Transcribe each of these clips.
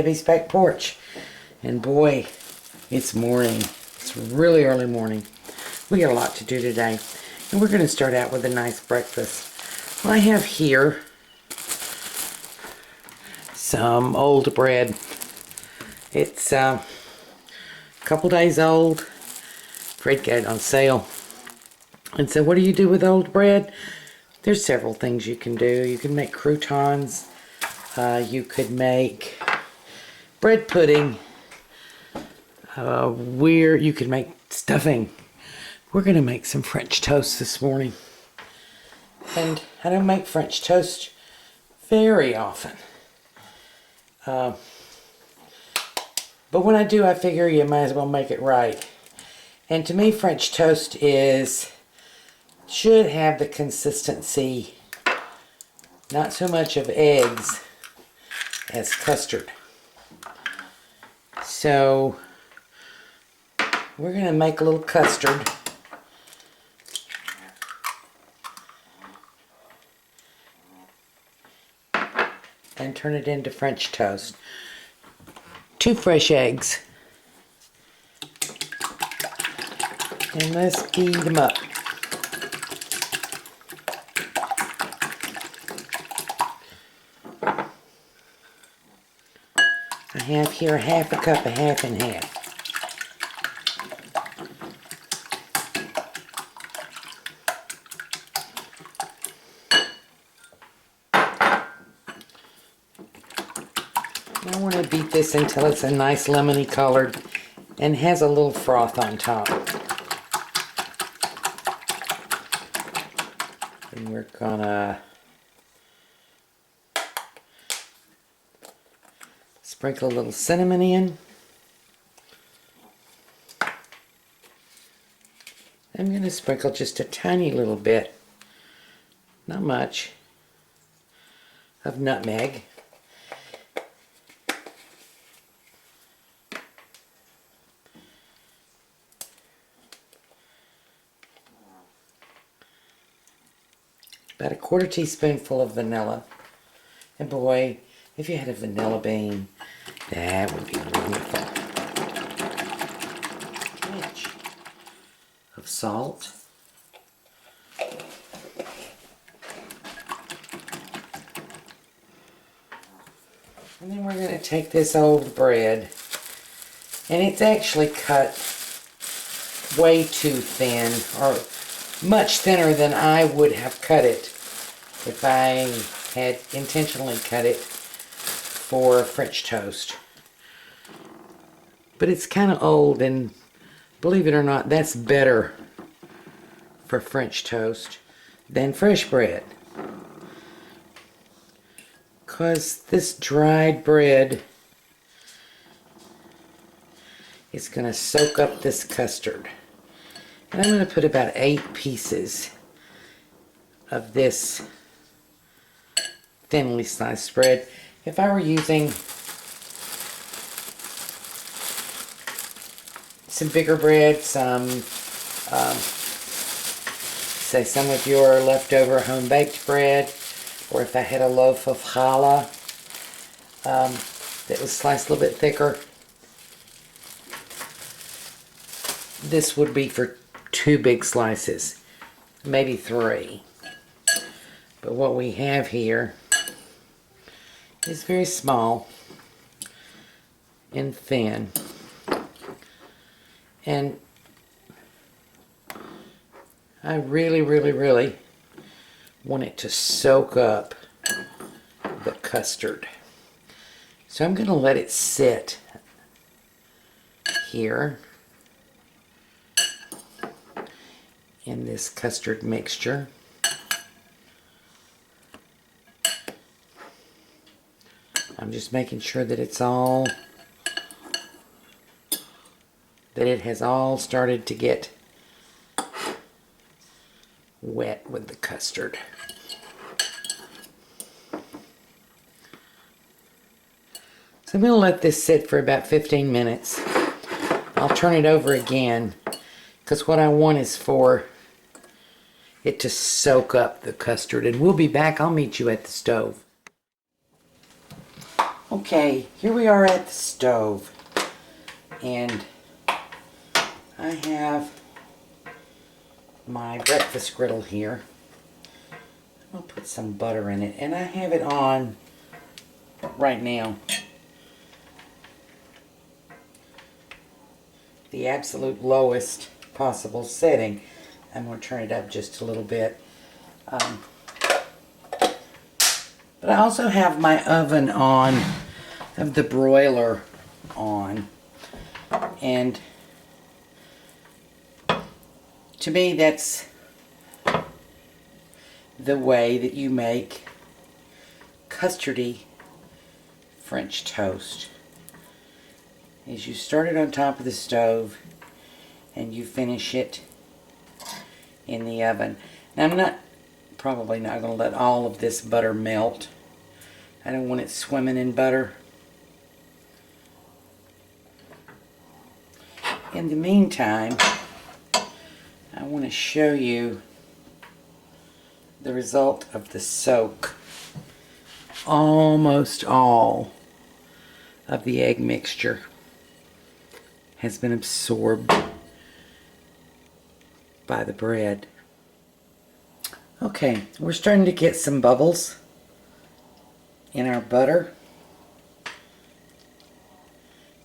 Debbie's back porch. And boy, it's morning. It's really early morning. We got a lot to do today. And we're going to start out with a nice breakfast. Well, I have here some old bread. It's a couple days old. Fred got it on sale. And so what do you do with old bread? There's several things you can do. You can make croutons. You could make bread pudding. You could make stuffing. We're going to make some French toast this morning. And I don't make French toast very often. But when I do, I figure you might as well make it right. And to me, French toast should have the consistency, not so much of eggs as custard. So we're going to make a little custard. And turn it into French toast. 2 fresh eggs. And let's beat them up. I have here half a cup of half and half. I want to beat this until it's a nice lemony colored and has a little froth on top. And we're gonna sprinkle a little cinnamon in. I'm going to sprinkle just a tiny little bit, not much, of nutmeg. About a 1/4 teaspoonful of vanilla. And boy, if you had a vanilla bean, that would be wonderful. A pinch of salt. And then we're going to take this old bread, and it's actually cut way too thin, or much thinner than I would have cut it if I had intentionally cut it for French toast. But it's kind of old, and believe it or not, that's better for French toast than fresh bread. Because this dried bread is going to soak up this custard. And I'm going to put about 8 pieces of this thinly sliced bread. If I were using some bigger bread, say some of your leftover home-baked bread, or if I had a loaf of challah that was sliced a little bit thicker, this would be for 2 big slices, maybe 3. But what we have here is very small and thin. And I really, really, really want it to soak up the custard. So I'm going to let it sit here in this custard mixture. I'm just making sure that it has all started to get wet with the custard. So I'm going to let this sit for about 15 minutes. I'll turn it over again, because what I want is for it to soak up the custard. And we'll be back. I'll meet you at the stove. Okay, here we are at the stove, and I have my breakfast griddle here. I'm going to put some butter in it, and I have it on right now. The absolute lowest possible setting. I'm going to turn it up just a little bit. But I also have my oven on, I have the broiler on, and to me that's the way that you make custardy French toast. Is you start it on top of the stove and you finish it in the oven. Now I'm probably not going to let all of this butter melt. I don't want it swimming in butter. In the meantime, I want to show you the result of the soak. Almost all of the egg mixture has been absorbed by the bread. Okay, we're starting to get some bubbles in our butter,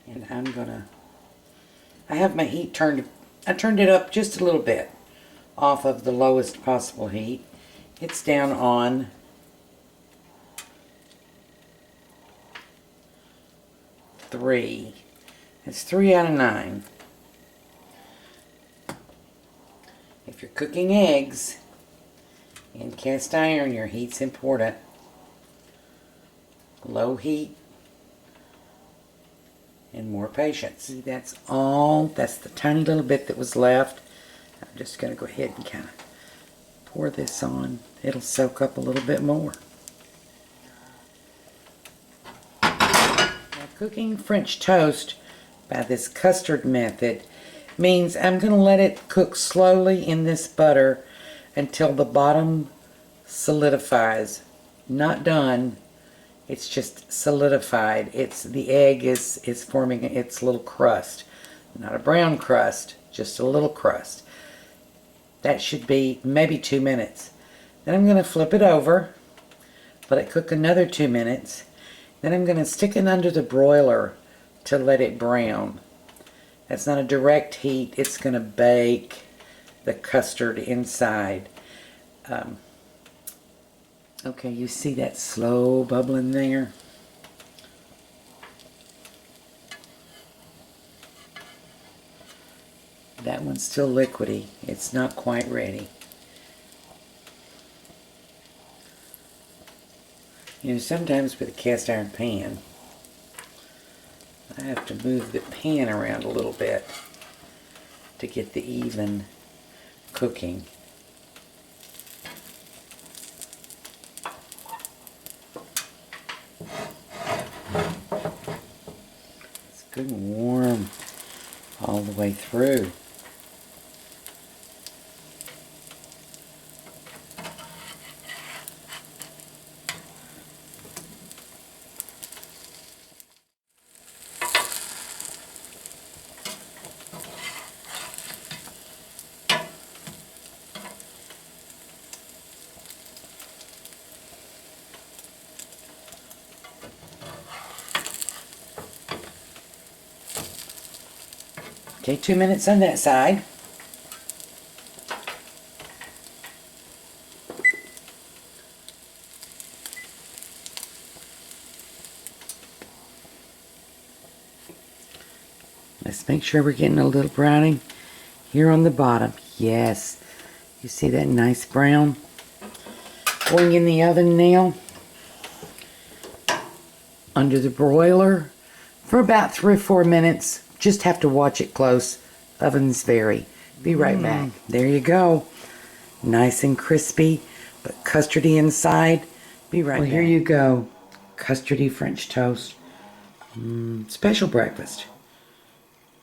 and I have my heat turned, I turned it up just a little bit off of the lowest possible heat. It's down on 3. It's 3 out of 9. If you're cooking eggs in cast iron, your heat's important. Low heat and more patience. See, that's the tiny little bit that was left. I'm just going to go ahead and kind of pour this on. It'll soak up a little bit more. Now, cooking French toast by this custard method means I'm going to let it cook slowly in this butter until the bottom solidifies. Not done. It's just solidified. The egg is forming its little crust. Not a brown crust, just a little crust. That should be maybe 2 minutes. Then I'm going to flip it over, let it cook another 2 minutes. Then I'm going to stick it under the broiler to let it brown. That's not a direct heat. It's going to bake the custard inside. Okay, you see that slow bubbling there? That one's still liquidy. It's not quite ready. You know, sometimes with a cast iron pan, I have to move the pan around a little bit to get the even cooking. Good and warm all the way through. Okay, 2 minutes on that side. Let's make sure we're getting a little browning here on the bottom. Yes, you see that nice brown? Going in the oven now under the broiler for about 3 or 4 minutes. Just have to watch it close. Ovens vary. Be right back. There you go. Nice and crispy, but custardy inside. Be right back. Here you go. Custardy French toast. Special breakfast.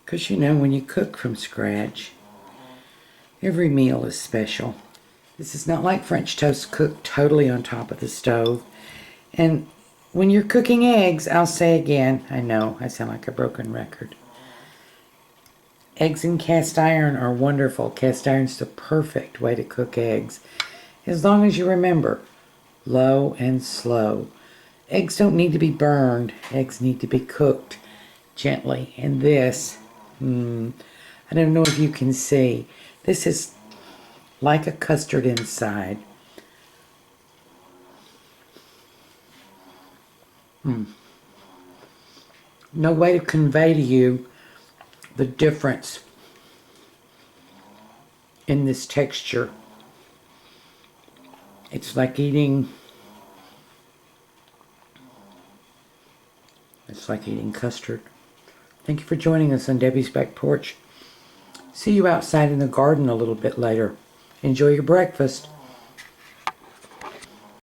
Because you know, when you cook from scratch, every meal is special. This is not like French toast cooked totally on top of the stove. And when you're cooking eggs, I'll say again, I know I sound like a broken record. Eggs in cast iron are wonderful. Cast iron's the perfect way to cook eggs. As long as you remember, low and slow. Eggs don't need to be burned. Eggs need to be cooked gently. And this, I don't know if you can see, this is like a custard inside. No way to convey to you the difference in this texture. It's like eating custard. Thank you for joining us on Debbie's Back Porch. See you outside in the garden a little bit later. Enjoy your breakfast.